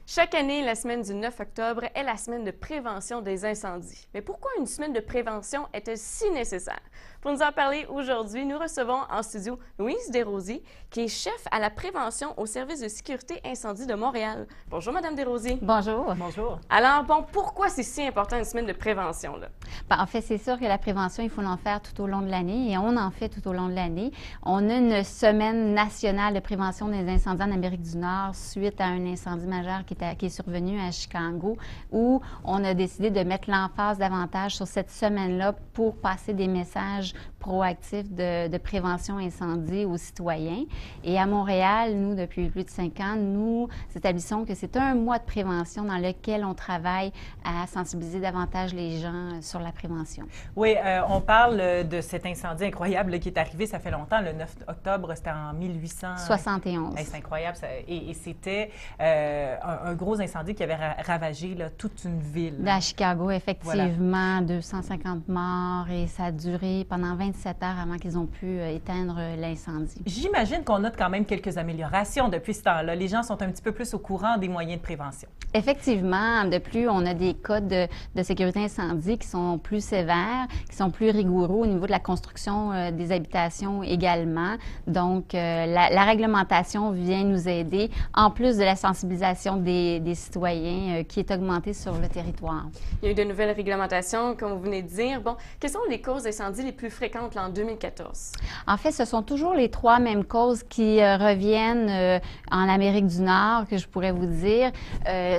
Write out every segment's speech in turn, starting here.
Chaque année, la semaine du 9 octobre est la semaine de prévention des incendies. Mais pourquoi une semaine de prévention est-elle si nécessaire? Pour nous en parler aujourd'hui, nous recevons en studio Louise Desrosiers, qui est chef à la prévention au service de sécurité incendie de Montréal. Bonjour, Madame Desrosiers. Bonjour. Bonjour. Alors, bon, pourquoi c'est si important une semaine de prévention, là? Bien, en fait, c'est sûr que la prévention, il faut en faire tout au long de l'année et on en fait tout au long de l'année. On a une semaine nationale de prévention des incendies en Amérique du Nord suite à un incendie majeur qui est survenu à Chicago, où on a décidé de mettre l'emphase davantage sur cette semaine-là pour passer des messages proactifs de prévention incendie aux citoyens. Et à Montréal, nous, depuis plus de 5 ans, nous établissons que c'est un mois de prévention dans lequel on travaille à sensibiliser davantage les gens sur la prévention. Oui, on parle de cet incendie incroyable qui est arrivé, ça fait longtemps, le 9 octobre, c'était en 1871. C'est incroyable, et c'était un gros incendie qui avait ravagé là, toute une ville. À Chicago, effectivement, 250 morts, et ça a duré pendant 27 heures avant qu'ils ont pu éteindre l'incendie. J'imagine qu'on note quand même quelques améliorations depuis ce temps-là. Les gens sont un petit peu plus au courant des moyens de prévention. Effectivement, de plus, on a des codes de sécurité incendie qui sont plus sévères, qui sont plus rigoureux au niveau de la construction des habitations également. Donc, la réglementation vient nous aider, en plus de la sensibilisation des citoyens qui est augmentée sur le territoire. Il y a eu de nouvelles réglementations, comme vous venez de dire. Bon, quelles sont les causes d'incendie les plus fréquentes là, en 2014? En fait, ce sont toujours les 3 mêmes causes qui reviennent en Amérique du Nord, que je pourrais vous dire.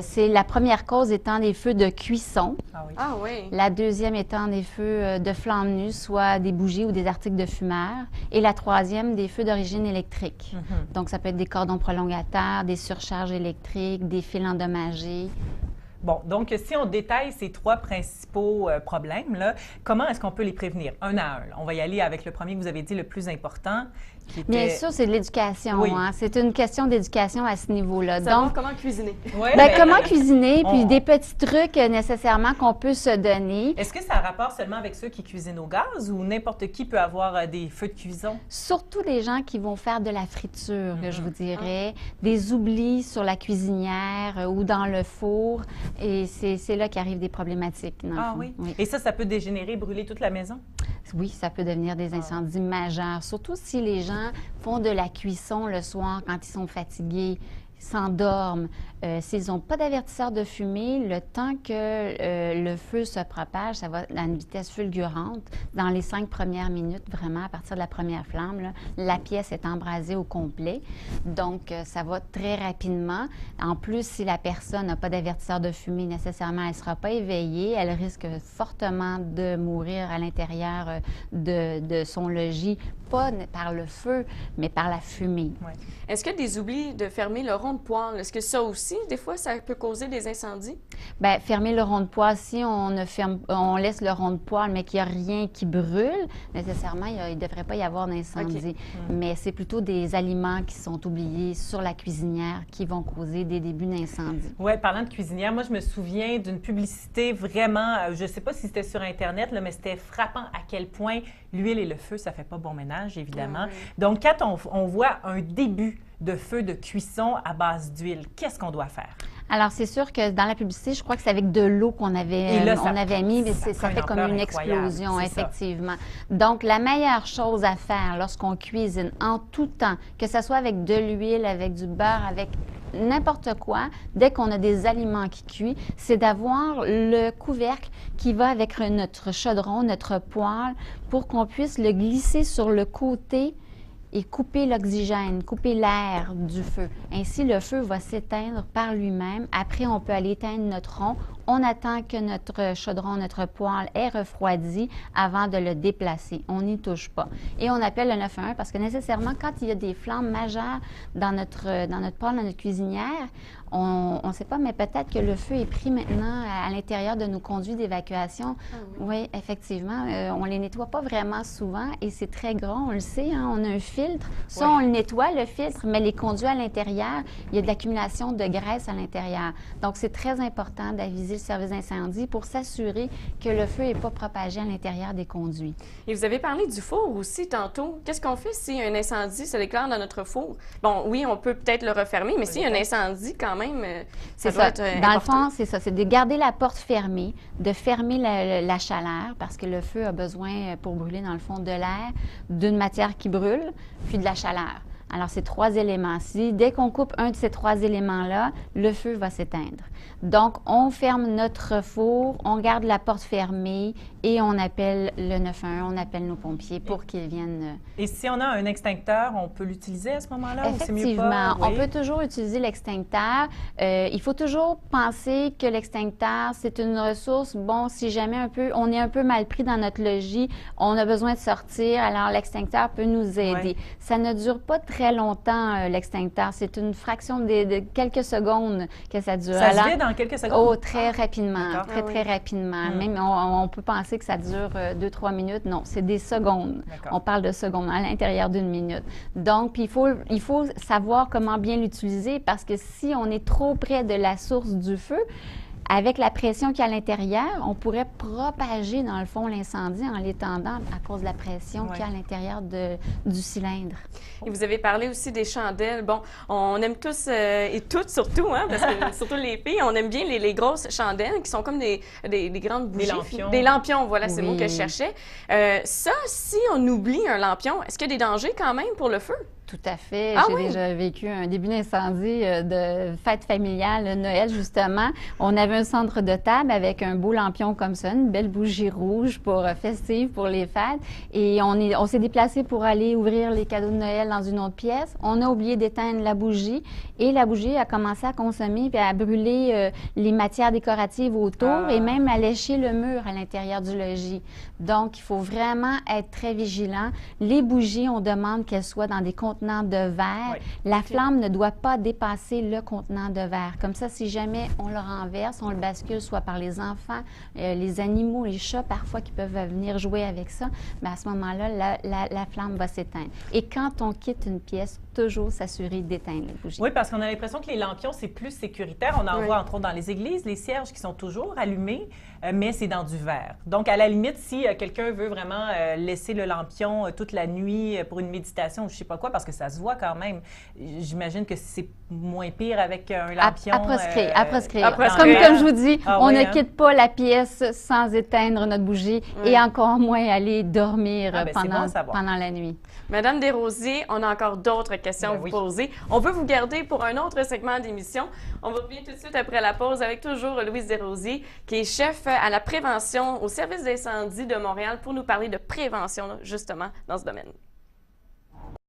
C'est la première cause étant des feux de cuisson. Ah oui. Ah oui. La deuxième étant des feux de flammes nues, soit des bougies ou des articles de fumeur. Et la troisième, des feux d'origine électrique. Donc, ça peut être des cordons prolongateurs, des surcharges électriques, des fils endommagés. Bon, donc si on détaille ces 3 principaux problèmes, là, comment est-ce qu'on peut les prévenir un à un? On va y aller avec le premier que vous avez dit, le plus important. Bien sûr, c'est de l'éducation. Oui. Hein? C'est une question d'éducation à ce niveau-là. Donc, comment cuisiner? Oui, bien, comment cuisiner, puis des petits trucs nécessairement qu'on peut se donner. Est-ce que ça a rapport seulement avec ceux qui cuisinent au gaz ou n'importe qui peut avoir des feux de cuisson? Surtout les gens qui vont faire de la friture, je vous dirais, des oublis sur la cuisinière ou dans le four. Et c'est là qu'arrivent des problématiques. Dans le fond. Oui? Et ça peut dégénérer, brûler toute la maison? Oui, ça peut devenir des incendies majeurs, surtout si les gens font de la cuisson le soir quand ils sont fatigués, s'endorment. S'ils n'ont pas d'avertisseur de fumée, le temps que le feu se propage, ça va à une vitesse fulgurante. Dans les 5 premières minutes, vraiment, à partir de la première flamme, là, la pièce est embrasée au complet. Donc, ça va très rapidement. En plus, si la personne n'a pas d'avertisseur de fumée, nécessairement, elle ne sera pas éveillée. Elle risque fortement de mourir à l'intérieur de son logis, pas par le feu, mais par la fumée. Ouais. Est-ce que des oublis de fermer le rond de poêle, est-ce que ça aussi, des fois, ça peut causer des incendies? Bien, fermer le rond de poêle, si on laisse le rond de poêle, mais qu'il n'y a rien qui brûle, nécessairement, il ne devrait pas y avoir d'incendie. Okay. Mais c'est plutôt des aliments qui sont oubliés sur la cuisinière qui vont causer des débuts d'incendie. Oui, parlant de cuisinière, moi, je me souviens d'une publicité vraiment, je ne sais pas si c'était sur Internet, là, mais c'était frappant à quel point l'huile et le feu, ça ne fait pas bon ménage, évidemment. Donc, quand on voit un début de feu de cuisson à base d'huile, qu'est-ce qu'on doit faire? Alors, c'est sûr que dans la publicité, je crois que c'est avec de l'eau qu'on avait, mis, mais ça fait comme une explosion, effectivement. Donc, la meilleure chose à faire lorsqu'on cuisine en tout temps, que ce soit avec de l'huile, avec du beurre, avec n'importe quoi, dès qu'on a des aliments qui cuisent, c'est d'avoir le couvercle qui va avec notre chaudron, notre poêle, pour qu'on puisse le glisser sur le côté et couper l'oxygène, couper l'air du feu. Ainsi, le feu va s'éteindre par lui-même. Après, on peut aller éteindre notre rond. On attend que notre chaudron, notre poêle ait refroidi avant de le déplacer. On n'y touche pas. Et on appelle le 911 parce que nécessairement, quand il y a des flammes majeures dans notre poêle, dans notre cuisinière, on ne sait pas, mais peut-être que le feu est pris maintenant à l'intérieur de nos conduits d'évacuation. Ah oui. Oui, effectivement. On ne les nettoie pas vraiment souvent et c'est très grand, on le sait. Hein, on a un filtre. Ça, on le nettoie, le filtre, mais les conduits à l'intérieur, il y a de l'accumulation de graisse à l'intérieur. Donc, c'est très important d'aviser le service d'incendie pour s'assurer que le feu n'est pas propagé à l'intérieur des conduits. Et vous avez parlé du four aussi tantôt. Qu'est-ce qu'on fait si un incendie se déclare dans notre four? Bon, oui, on peut peut-être le refermer, mais s'il y a un incendie, quand même, ça doit être important. Dans le fond, c'est ça. C'est de garder la porte fermée, de fermer la chaleur, parce que le feu a besoin, pour brûler, dans le fond, de l'air, d'une matière qui brûle, puis de la chaleur. Alors, ces 3 éléments-ci, dès qu'on coupe un de ces 3 éléments-là, le feu va s'éteindre. Donc, on ferme notre four, on garde la porte fermée et on appelle le 911, on appelle nos pompiers pour qu'ils viennent. Et si on a un extincteur, on peut l'utiliser à ce moment-là? Effectivement, ou c'est mieux pas? On peut toujours utiliser l'extincteur. Il faut toujours penser que l'extincteur, c'est une ressource, bon, si jamais on est un peu mal pris dans notre logis, on a besoin de sortir, alors l'extincteur peut nous aider. Ça ne dure pas très longtemps, l'extincteur. C'est une fraction de quelques secondes que ça dure. Ça se vide en quelques secondes? Oh, très rapidement, très rapidement. Même, on peut penser que ça dure 2-3 minutes. Non, c'est des secondes. On parle de secondes à l'intérieur d'une minute. Donc, puis il faut savoir comment bien l'utiliser parce que si on est trop près de la source du feu, avec la pression qu'il y a à l'intérieur, on pourrait propager, dans le fond, l'incendie en l'étendant à cause de la pression qu'il y a à l'intérieur du cylindre. Et vous avez parlé aussi des chandelles. Bon, on aime tous et toutes surtout, hein, parce que surtout les filles, on aime bien les grosses chandelles qui sont comme des grandes bougies. Des lampions. Des lampions, voilà, c'est le mot que je cherchais. Ça, si on oublie un lampion, est-ce qu'il y a des dangers quand même pour le feu? Tout à fait. J'ai déjà vécu un début d'incendie de fête familiale, Noël justement. On avait un centre de table avec un beau lampion comme ça, une belle bougie rouge pour festive pour les fêtes. Et on s'est déplacé pour aller ouvrir les cadeaux de Noël dans une autre pièce. On a oublié d'éteindre la bougie et la bougie a commencé à consommer puis à brûler les matières décoratives autour et même à lécher le mur à l'intérieur du logis. Donc, il faut vraiment être très vigilant. Les bougies, on demande qu'elles soient dans des contenants de verre. La flamme ne doit pas dépasser le contenant de verre. Comme ça, si jamais on le renverse, on le bascule soit par les enfants, les animaux, les chats parfois qui peuvent venir jouer avec ça, mais à ce moment-là, la flamme va s'éteindre. Et quand on quitte une pièce, toujours s'assurer d'éteindre la bougie. Oui, parce qu'on a l'impression que les lampions, c'est plus sécuritaire. On en voit entre autres dans les églises, les cierges qui sont toujours allumés, mais c'est dans du verre. Donc, à la limite, si quelqu'un veut vraiment laisser le lampion toute la nuit pour une méditation ou je ne sais pas quoi, parce que ça se voit quand même, j'imagine que c'est moins pire avec un lampion. À proscrire. Comme je vous dis, on ne quitte pas la pièce sans éteindre notre bougie et encore moins aller dormir pendant la nuit. Madame Desrosiers, on a encore d'autres questions à vous poser. On peut vous garder pour un autre segment d'émission. On va revenir tout de suite après la pause avec toujours Louise Desrosiers, qui est chef à la prévention au service d'incendie de Montréal pour nous parler de prévention, justement, dans ce domaine.